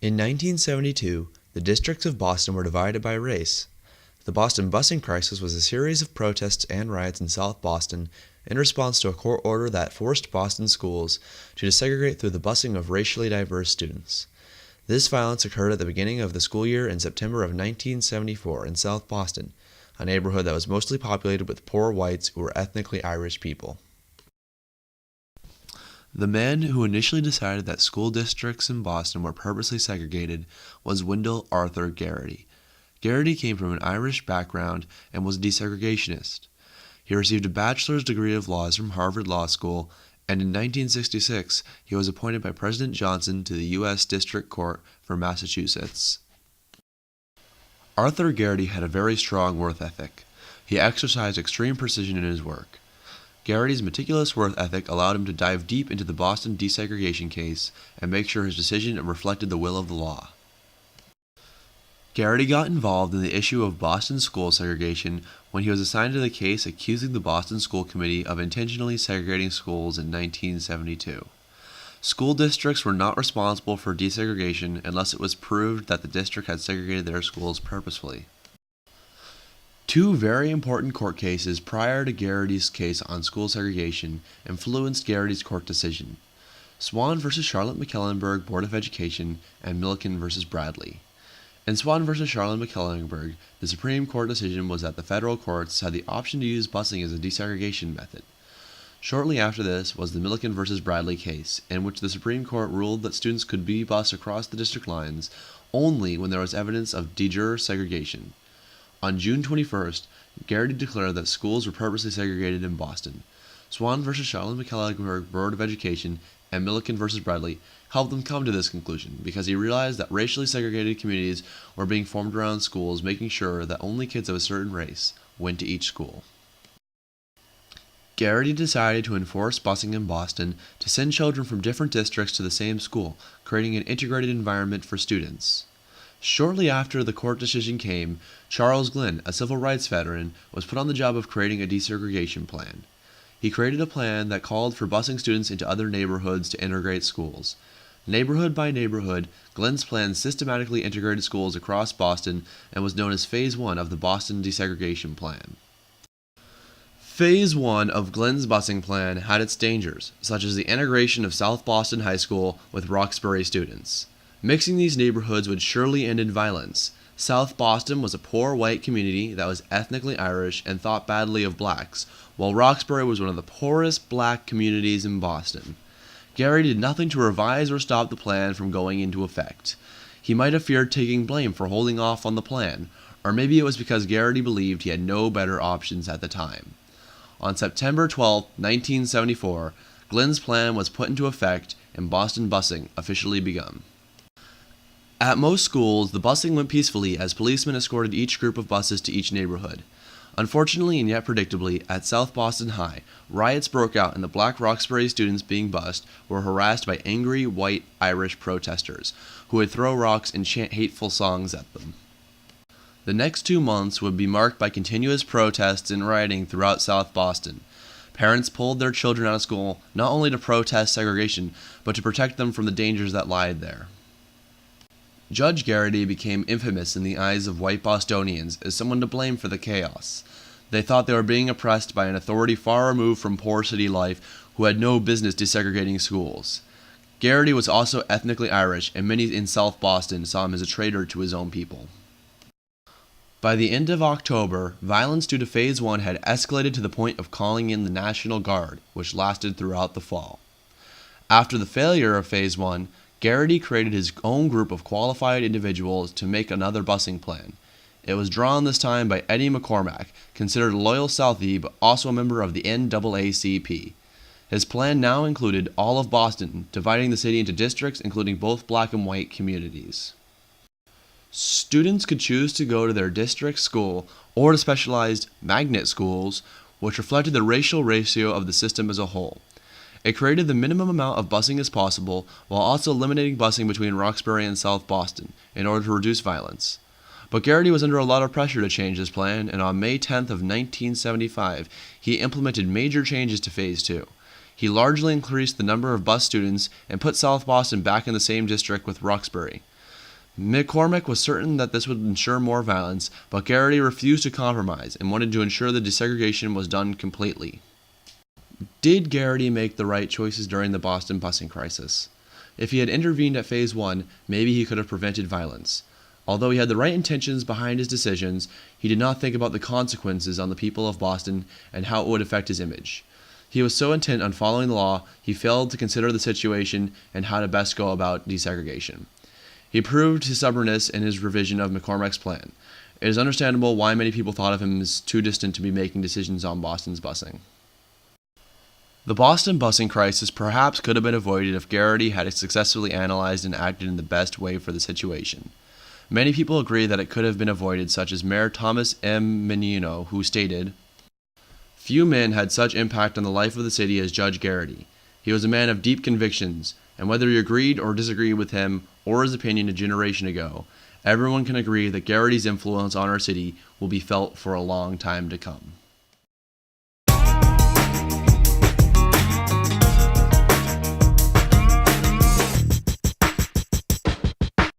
In 1972, the districts of Boston were divided by race. The Boston busing crisis was a series of protests and riots in South Boston in response to a court order that forced Boston schools to desegregate through the busing of racially diverse students. This violence occurred at the beginning of the school year in September of 1974 in South Boston, a neighborhood that was mostly populated with poor whites who were ethnically Irish people. The man who initially decided that school districts in Boston were purposely segregated was Wendell Arthur Garrity. Garrity came from an Irish background and was a desegregationist. He received a bachelor's degree of laws from Harvard Law School, and in 1966 he was appointed by President Johnson to the U.S. District Court for Massachusetts. Arthur Garrity had a very strong work ethic. He exercised extreme precision in his work. Garrity's meticulous work ethic allowed him to dive deep into the Boston desegregation case and make sure his decision reflected the will of the law. Garrity got involved in the issue of Boston school segregation when he was assigned to the case accusing the Boston School Committee of intentionally segregating schools in 1972. School districts were not responsible for desegregation unless it was proved that the district had segregated their schools purposefully. Two very important court cases prior to Garrity's case on school segregation influenced Garrity's court decision: Swan v. Charlotte Mecklenburg Board of Education and Milliken v. Bradley. In Swan v. Charlotte Mecklenburg, the Supreme Court decision was that the federal courts had the option to use busing as a desegregation method. Shortly after this was the Milliken v. Bradley case, in which the Supreme Court ruled that students could be bused across the district lines only when there was evidence of de jure segregation. On June 21st, Garrity declared that schools were purposely segregated in Boston. Swan v. Charlotte Mecklenburg Board of Education and Milliken v. Bradley helped him come to this conclusion because he realized that racially segregated communities were being formed around schools, making sure that only kids of a certain race went to each school. Garrity decided to enforce busing in Boston to send children from different districts to the same school, creating an integrated environment for students. Shortly after the court decision came, Charles Glenn, a civil rights veteran, was put on the job of creating a desegregation plan. He created a plan that called for busing students into other neighborhoods to integrate schools. Neighborhood by neighborhood, Glenn's plan systematically integrated schools across Boston and was known as Phase 1 of the Boston Desegregation Plan. Phase 1 of Glenn's busing plan had its dangers, such as the integration of South Boston High School with Roxbury students. Mixing these neighborhoods would surely end in violence. South Boston was a poor white community that was ethnically Irish and thought badly of blacks, while Roxbury was one of the poorest black communities in Boston. Garrity did nothing to revise or stop the plan from going into effect. He might have feared taking blame for holding off on the plan, or maybe it was because Garrity believed he had no better options at the time. On September 12, 1974, Glenn's plan was put into effect and Boston busing officially begun. At most schools, the busing went peacefully as policemen escorted each group of buses to each neighborhood. Unfortunately and yet predictably, at South Boston High, riots broke out and the black Roxbury students being bused were harassed by angry white Irish protesters, who would throw rocks and chant hateful songs at them. The next 2 months would be marked by continuous protests and rioting throughout South Boston. Parents pulled their children out of school not only to protest segregation, but to protect them from the dangers that lied there. Judge Garrity became infamous in the eyes of white Bostonians as someone to blame for the chaos. They thought they were being oppressed by an authority far removed from poor city life who had no business desegregating schools. Garrity was also ethnically Irish, and many in South Boston saw him as a traitor to his own people. By the end of October, violence due to Phase 1 had escalated to the point of calling in the National Guard, which lasted throughout the fall. After the failure of Phase 1, Garrity created his own group of qualified individuals to make another busing plan. It was drawn this time by Eddie McCormack, considered a loyal Southie but also a member of the NAACP. His plan now included all of Boston, dividing the city into districts including both black and white communities. Students could choose to go to their district school or to specialized magnet schools, which reflected the racial ratio of the system as a whole. It created the minimum amount of busing as possible while also eliminating busing between Roxbury and South Boston in order to reduce violence. But Garrity was under a lot of pressure to change this plan, and on May 10th of 1975, he implemented major changes to Phase 2. He largely increased the number of bus students and put South Boston back in the same district with Roxbury. McCormick was certain that this would ensure more violence, but Garrity refused to compromise and wanted to ensure the desegregation was done completely. Did Garrity make the right choices during the Boston busing crisis? If he had intervened at Phase 1, maybe he could have prevented violence. Although he had the right intentions behind his decisions, he did not think about the consequences on the people of Boston and how it would affect his image. He was so intent on following the law, he failed to consider the situation and how to best go about desegregation. He proved his stubbornness in his revision of McCormick's plan. It is understandable why many people thought of him as too distant to be making decisions on Boston's busing. The Boston busing crisis perhaps could have been avoided if Garrity had successfully analyzed and acted in the best way for the situation. Many people agree that it could have been avoided, such as Mayor Thomas M. Menino, who stated, "Few men had such impact on the life of the city as Judge Garrity. He was a man of deep convictions, and whether you agreed or disagreed with him or his opinion a generation ago, everyone can agree that Garrity's influence on our city will be felt for a long time to come."